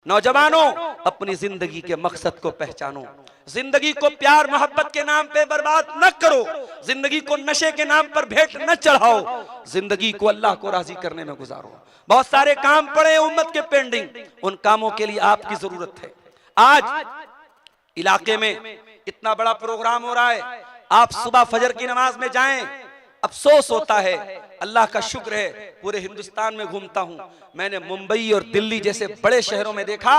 नौजवानों, अपनी जिंदगी के मकसद को पहचानो। जिंदगी को प्यार मोहब्बत के नाम पे बर्बाद न करो। जिंदगी को नशे के नाम पर भेंट न चढ़ाओ। जिंदगी को अल्लाह को राजी करने में गुजारो। बहुत सारे काम पड़े उम्मत के पेंडिंग, उन कामों के लिए आपकी जरूरत है। आज इलाके में इतना बड़ा प्रोग्राम हो रहा है, आप सुबह फजर की नमाज में जाएं। अफसोस होता है, अल्लाह का शुक्र है पूरे हिंदुस्तान में घूमता हूं, मैंने मुंबई और दिल्ली जैसे बड़े शहरों में देखा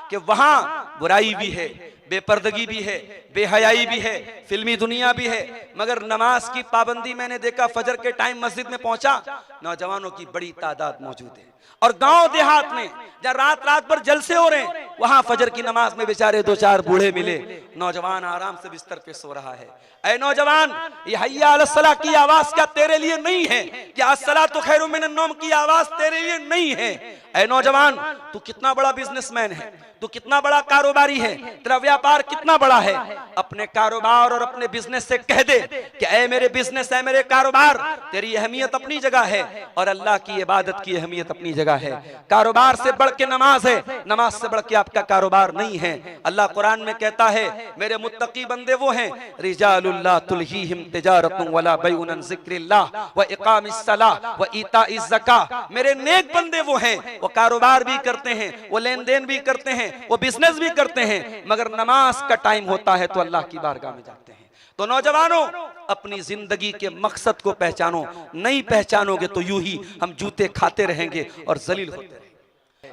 कि वहां बुराई भी है, बेपर्दगी भी है, बेहयाई भी है, फिल्मी दुनिया भी है, मगर नमाज की पाबंदी मैंने देखा। फजर के टाइम मस्जिद में पहुंचा, नौजवानों की बड़ी तादाद मौजूद है। और गांव देहात में जहाँ रात रात भर जलसे हो रहे हैं, वहां फजर की नमाज में बेचारे दो चार बूढ़े मिले, नौजवान आराम से बिस्तर पे सो रहा है। ऐ नौजवान, ये हय्या अलस सलाह की आवाज क्या तेरे लिए नहीं है? क्या अस्सला तो खैरुम मिनन नौम की आवाज तेरे लिए नहीं है? ऐ नौजवान, तू कितना बड़ा बिजनेसमैन है, तू कितना बड़ा कारोबारी है, तेरा व्यापार कितना बड़ा है। अपने कारोबार और अपने बिजनेस से कह दे कि ऐ मेरे बिजनेस, ऐ मेरे कारोबार, तेरी अहमियत अपनी जगह है और अल्लाह की इबादत की अहमियत अपनी जगह है। कारोबार से बढ़ के नमाज है, नमाज से बढ़ के आपका कारोबार नहीं है। अल्लाह कुरान में कहता है, मेरे मुत्तकी बंदे वो हैं, रिजालुल्लाह तुल्हीहिम तिजारतुन वला बैउन अन ज़िक्रिल्लाह व इकामिस सलाह व ईताइज़ ज़का। मेरे नेक बंदे वो हैं, वो कारोबार भी करते हैं, वो लेन देन भी करते हैं, वो बिजनेस भी करते हैं, मगर नमाज का टाइम होता है तो अल्लाह की बारगाह में जाते हैं। तो नौजवानों, अपनी जिंदगी के मकसद को पहचानो। नहीं पहचानोगे तो यूं ही हम जूते खाते रहेंगे और जलील होते रहेंगे।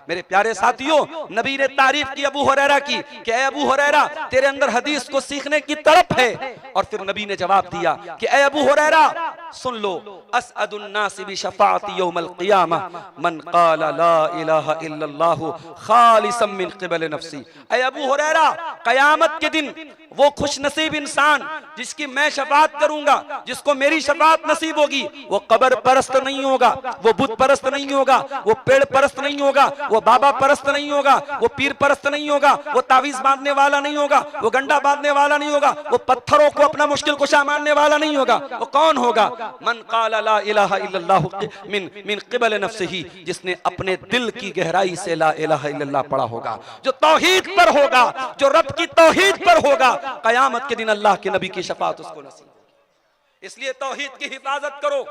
मेरे प्यारे साथियों, नबी ने तारीफ की अबू हुरैरा की कि ए अबू हुरैरा, तेरे अंदर हदीस को सीखने की तड़प है। और फिर नबी ने जवाब दिया कि ए अबू हुरैरा, सुन लो, असअदुन नास बि शफाअती यौमल क़ियामह मन क़ाला ला इलाहा इल्लल्लाहु खालिसन मिन क़िबल नफ्सी। ए अबू हुरैरा, क़यामत के दिन वो खुश नसीब इंसान जिसकी मैं शफाअत करूंगा, जिसको मेरी शफाअत नसीब होगी, वो कब्र परस्त नहीं होगा, वो बुत परस्त नहीं होगा, वो पेड़ परस्त नहीं होगा, वो बाबा परस्त नहीं होगा, वो पीर परस्त नहीं होगा, वो तावीज बांधने वाला नहीं होगा, वो गंडा बांधने वाला नहीं होगा, वो पत्थरों को अपना मुश्किल कुशा मानने वाला नहीं होगा। वो कौन होगा? मन क़ाला ला इलाहा इल्लल्लाहु मिन क़िबल नफ्सिही, जिसने अपने दिल की गहराई से ला इलाहा इल्लल्लाह पढ़ा होगा, जो तौहीद पर होगा, जो रब की तौहीद पर होगा, कयामत के दिन अल्लाह के नबी की शफाअत उसको नसीब होगी। इसलिए तौहीद की हिफाजत करो।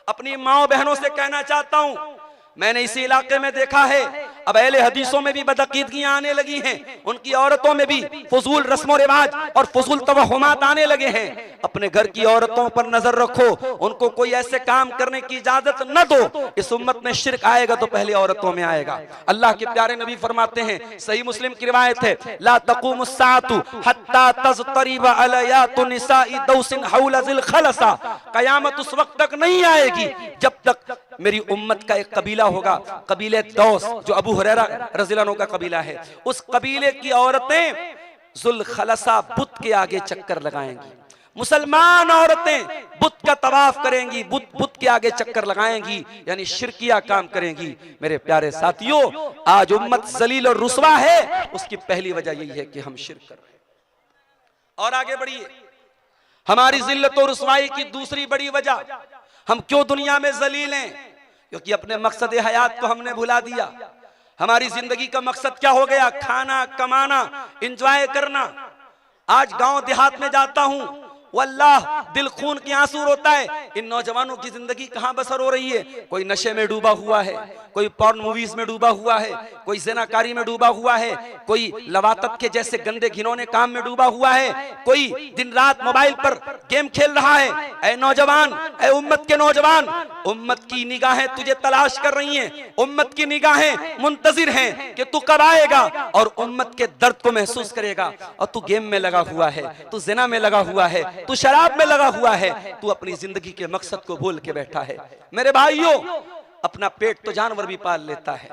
अपनी माओ बहनों से कहना चाहता हूं, मैंने इसी इलाके में देखा है, अब अहले हदीसों में भी बदअकीदगियां आने लगी हैं, उनकी औरतों में भी फजूल रस्म रिवाज और फजूल तवहुमात आने लगे हैं। अपने घर की औरतों पर नजर रखो, उनको कोई ऐसे काम करने की इजाजत न दो। इस उम्मत में शिर्क आएगा तो पहले औरतों में आएगा। अल्लाह के प्यारे नबी फरमाते हैं, सही मुस्लिम की रिवायत है, ला तक़ूमुस साअतु हत्ता तज़तरिब अलयातु निसाई दौसिन हौला ज़िल खलसा। कयामत उस वक्त तक नहीं आएगी जब तक मेरी उम्मत का एक कबीला होगा, कबीले दौस, जो अबू हुरैरा रज़ियल्लाहु अन्हु का कबीला है, उस कबीले की औरतें ज़ुल खलसा बुत के आगे चक्कर लगाएंगी। मुसलमान औरतें बुत का तवाफ करेंगी, बुत के आगे चक्कर लगाएंगी, यानी शिरकिया काम करेंगी। मेरे प्यारे साथियों, आज उम्मत जलील और रुसवा है, उसकी पहली वजह यही है कि हम शिर्क कर रहे हैं। और आगे बढ़िए, हमारी जिल्लत और रुसवाई की दूसरी बड़ी वजह, हम क्यों दुनिया में जलील हैं? क्योंकि अपने मकसद हयात को हमने भुला दिया। हमारी जिंदगी का मकसद क्या हो गया? खाना, कमाना, एंजॉय करना। आज गांव देहात में जाता हूं, वल्लाह दिल खून की आंसू रोता है। इन नौजवानों की जिंदगी कहां बसर हो रही है? कोई नशे में डूबा हुआ है, कोई पॉर्न मूवीज में डूबा हुआ है, कोई ज़िनाकारी में डूबा हुआ है, कोई लवातत के जैसे गंदे घिनौने काम में डूबा हुआ है, कोई दिन रात मोबाइल पर गेम खेल रहा है। ऐ नौजवान, ऐ उम्मत के नौजवान, उम्मत की निगाहें तुझे तलाश कर रही हैं, उम्मत की निगाहें मुंतजिर हैं कि तू कब आएगा और उम्मत के दर्द को महसूस करेगा। और तू गेम में लगा हुआ है, तू ज़िना में लगा हुआ है, तू शराब में लगा हुआ है, तू अपनी जिंदगी के मकसद को भूल के बैठा है। मेरे भाइयों, अपना पेट तो जानवर भी पाल लेता है,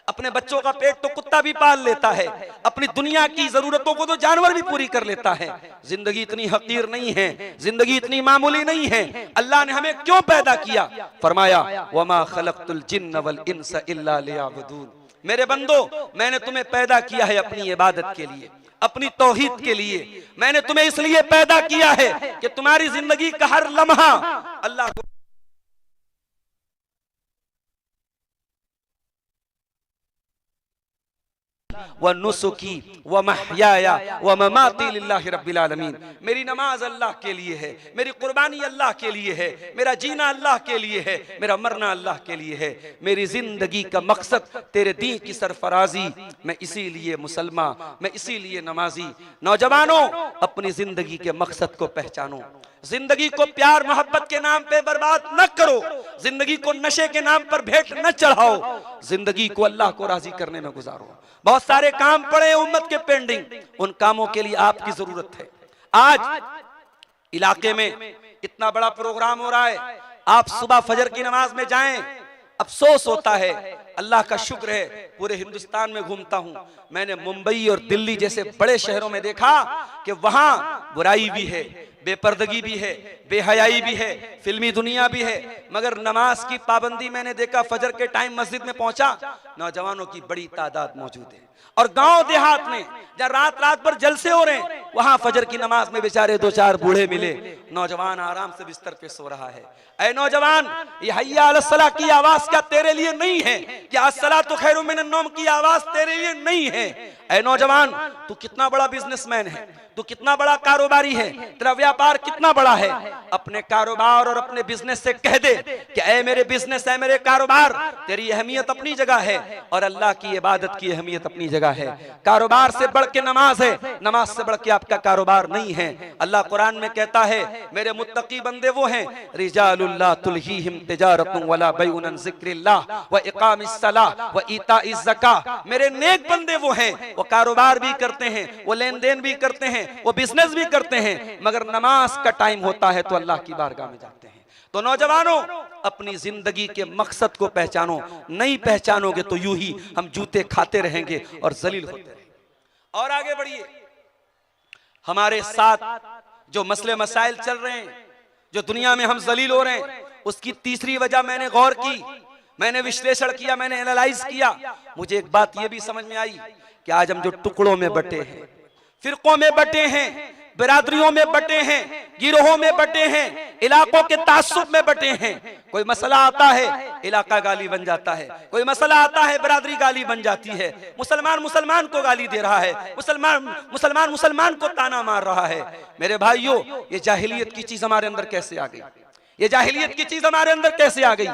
अपने बच्चों का पेट तो कुत्ता भी पाल लेता है, अपनी दुनिया की जरूरतों को तो जानवर भी पूरी कर लेता है। जिंदगी इतनी हकीर नहीं है, जिंदगी इतनी मामूली नहीं है। अल्लाह ने हमें क्यों पैदा किया? फरमाया, वमा खलक़तुल जिन्न वल इंसा इल्ला लियअबुदून। मेरे बंदो, मैंने तुम्हें पैदा किया है अपनी इबादत के लिए, अपनी तौहीद के लिए। मैंने तुम्हें इसलिए पैदा किया है कि तुम्हारी जिंदगी का हर लम्हा अल्लाह को व नुसुकी व महयाया व ममाती लिल्लाहि रब्बिल आलमीन। मेरी नमाज अल्लाह के लिए है, मेरी कुर्बानी अल्लाह के लिए है, मेरा जीना अल्लाह के लिए है, मेरा मरना अल्लाह के लिए है। मेरी जिंदगी का मकसद तेरे दीन की सरफराजी, मैं इसीलिए मुसलमान, मैं इसीलिए नमाजी। नौजवानों, अपनी जिंदगी के मकसद को पहचानो। जिंदगी को प्यार मोहब्बत के नाम पे बर्बाद न करो, जिंदगी को नशे के नाम पर भेंट न चढ़ाओ, जिंदगी को अल्लाह को राजी करने में गुजारो। बहुत सारे काम पड़े हैं उम्मत के पेंडिंग, उन कामों के लिए आपकी जरूरत है। आज इलाके में इतना बड़ा प्रोग्राम हो रहा है, आप सुबह फजर की नमाज में जाएं, अफसोस होता है, अल्लाह का शुक्र है पूरे हिंदुस्तान में घूमता हूं, मैंने मुंबई और दिल्ली जैसे बड़े शहरों में देखा कि वहां बुराई भी है, बेपर्दगी भी है, बेहयाई भी है, फिल्मी दुनिया भी है, मगर नमाज की पाबंदी मैंने देखा। फजर के टाइम मस्जिद में पहुंचा, नौजवानों की बड़ी तादाद मौजूद है। और गांव देहात में जहाँ रात रात भर जलसे हो रहे हैं, वहां फजर की नमाज में बेचारे दो चार बूढ़े मिले, नौजवान आराम से बिस्तर पे सो रहा है। ऐ नौजवान, ये हय्या अलस सलाह की आवाज क्या तेरे लिए नहीं है? क्या अस्सलातु खैरुम मिनन नौम की आवाज तेरे लिए नहीं है? ऐ नौजवान, तू कितना बड़ा बिजनेसमैन है, तू कितना बड़ा कारोबारी है, तेरा व्यापार कितना बड़ा है, अपने कारोबार और अपने बिजनेस से कह दे कि ऐ मेरे बिजनेस, ऐ मेरे कारोबार, तेरी अहमियत अपनी जगह है और अल्लाह की इबादत की अहमियत अपनी जगह है। कारोबार से बढ़ के नमाज है, नमाज से बढ़ के आपका कारोबार नहीं है। अल्लाह कुरान में कहता है, मेरे मुत्तकी बंदे वो हैं, रिजालुल्लाह तुल्हीहिम तिजारतुन वला बैउन अन ज़िक्रिल्लाह व इकामिस सलाह व ईताइज़ ज़कात। मेरे नेक बंदे वो हैं, वो कारोबार भी करते हैं, वो लेन देन भी करते हैं, वो बिजनेस भी करते हैं, मगर नमाज का टाइम होता है तो अल्लाह की बारगाह में जाते हैं। तो नौजवानों, अपनी जिंदगी के मकसद को पहचानो, नहीं पहचानोगे तो यूं ही हम जूते खाते रहेंगे और जलील होते रहेंगे। और आगे बढ़िए, हमारे साथ जो मसले मसाइल चल रहे हैं, जो दुनिया में हम जलील हो रहे हैं, उसकी तीसरी वजह मैंने गौर की, मैंने विश्लेषण किया, मैंने एनालाइज किया। मुझे एक बात यह भी समझ में आई कि आज हम जो टुकड़ों में बटे हैं, फिरकों में बटे हैं, बिरादरियों में बटे हैं, गिरोहों में बटे हैं, इलाकों के तासुब में बटे हैं। कोई मसला आता है, इलाका गाली बन जाता है, कोई मसला आता है, बिरादरी गाली बन जाती है, मुसलमान मुसलमान को गाली दे रहा है, मुसलमान मुसलमान को ताना मार रहा है। मेरे भाइयों, ये जाहिलियत की चीज हमारे अंदर कैसे आ गई? ये जाहिलियत की चीज हमारे अंदर कैसे आ गई?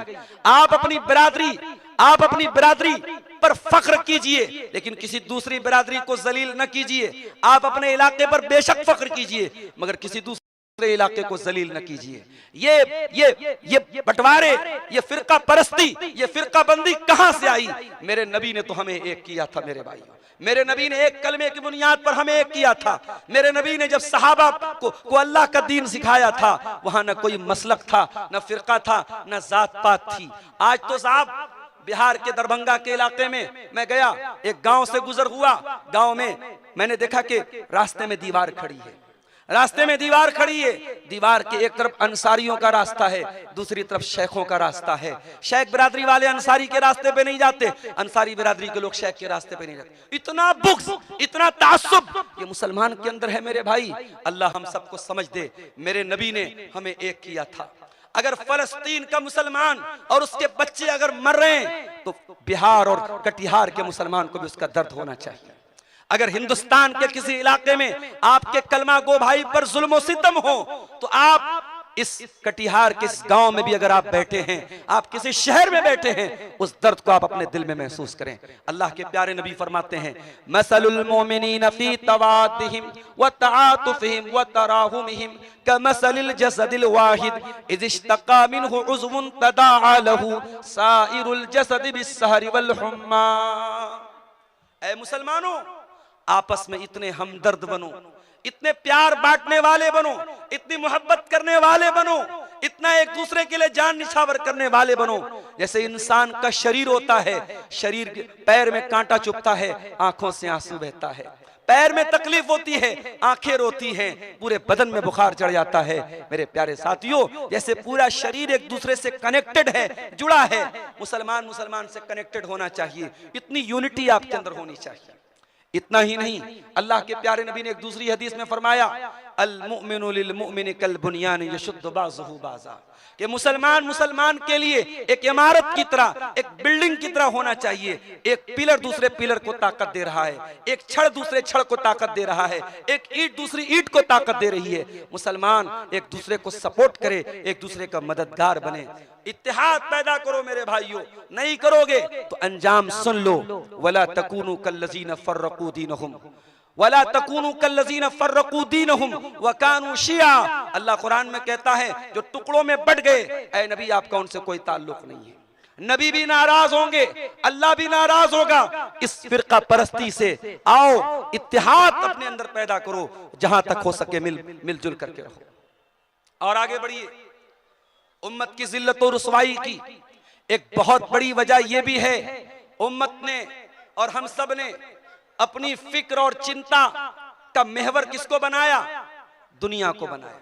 आप अपनी बिरादरी पर फख्र कीजिए, लेकिन किसी दूसरी बिरादरी को जलील न कीजिए। आप अपने इलाके पर बेशक फख्र कीजिए, मगर किसी दूसरे इलाके को जलील न कीजिए। ये बंटवारे, ये फिरका परस्ती, ये फिरका बंदी कहां से आई? मेरे नबी ने तो हमें एक किया था मेरे भाइयों, मेरे नबी ने एक कलमे की बुनियाद पर हमें एक किया था। मेरे नबी ने जब सहाबा को अल्लाह का दीन सिखाया था, वहां न कोई मसलक था, न फिरका था, न जात पात थी। आज तो साहब बिहार के दरभंगा के इलाके में मैं गया, एक गांव से गुजर हुआ, गांव में मैंने देखा कि रास्ते में दीवार खड़ी है, रास्ते में दीवार खड़ी है। दीवार के एक तरफ अंसारियों का रास्ता है, दूसरी तरफ शेखों का रास्ता है। शेख बिरादरी वाले अंसारी के रास्ते पे नहीं जाते, अंसारी बिरादरी के लोग शेख के रास्ते पे नहीं जाते। इतना बुग़्ज़, इतना तासुब ये मुसलमान के अंदर है मेरे भाई। अल्लाह हम सबको समझ दे। मेरे नबी ने हमें एक किया था। अगर फलस्तीन का मुसलमान और उसके बच्चे अगर मर रहे हैं, तो बिहार और कटिहार के मुसलमान को भी उसका दर्द होना चाहिए। अगर हिंदुस्तान के किसी इलाके में आपके कलमा गो भाई पर जुल्म सितम हो, तो आप इस कटिहार के इस गांव में भी अगर आप बैठे हैं, आप किसी शहर में बैठे हैं, उस दर्द को आप अपने दिल में महसूस करें। अल्लाह के प्यारे नबी फरमाते हैं, मसलुल मोमिनीन फी तवादिहिम व तआतुफिहिम व तराहुमिहिम कमसलिल जसदिल वाहिद इज़ इश्तका मिनहु उज़वुन तदाअ लहु साइरुल जसद बिस्सहरि वल हुम्मा। ऐ मुसलमानों, आपस में इतने हमदर्द बनो, इतने प्यार बांटने वाले बनो, इतनी मोहब्बत करने वाले बनो, इतना एक दूसरे के लिए जान निछावर करने वाले बनो। जैसे इंसान का शरीर होता है, शरीर के पैर में कांटा चुभता है, आंखों से आंसू बहता है, पैर में तकलीफ होती है, आंखें रोती हैं, पूरे बदन में बुखार चढ़ जाता है। मेरे प्यारे साथियों, जैसे पूरा शरीर एक दूसरे से कनेक्टेड है, जुड़ा है, मुसलमान मुसलमान से कनेक्टेड होना चाहिए। इतनी यूनिटी आपके अंदर होनी चाहिए, इतना ही नहीं, अल्लाह के प्यारे नबी ने एक दूसरी हदीस में फरमाया, अल मुमिनु लिल मुमिनि कल बुनियान यशुद्दु बाज़ुहु बाज़ा, कि मुसलमान के लिए एक इमारत की तरह, एक बिल्डिंग की तरह होना चाहिए। एक पिलर दूसरे पिलर को ताकत दे रहा है, एक छड़ दूसरे छड़ को ताकत दे रहा है, एक ईंट दूसरी ईंट को ताकत दे रही है। मुसलमान एक दूसरे को सपोर्ट करे, एक दूसरे का मददगार बने, इत्तेहाद पैदा करो मेरे भाइयों। नहीं करोगे तो अंजाम सुन लो, वला तकूनु कल्लज़ीना फर्रकू दीनहुम वला तकूनु कल्लज़ीना फर्रकू दीनहुम व कानू शिया। अल्लाह कुरान में कहता है जो टुकड़ों में बट गए, ऐ नबी आपका उनसे कोई ताल्लुक नहीं है। नबी भी नाराज होंगे, अल्लाह भी नाराज होगा। इस फिरका परस्ती से आओ, इत्तेहाद अपने अंदर पैदा करो, जहां तक हो सके मिलजुल करके रहो और आगे बढ़िए। उम्मत की जिल्लत और रुसवाई की एक बहुत बड़ी वजह यह भी है, उम्मत ने और हम सब ने अपनी फिक्र और चिंता का महवर किसको बनाया? दुनिया को बनाया।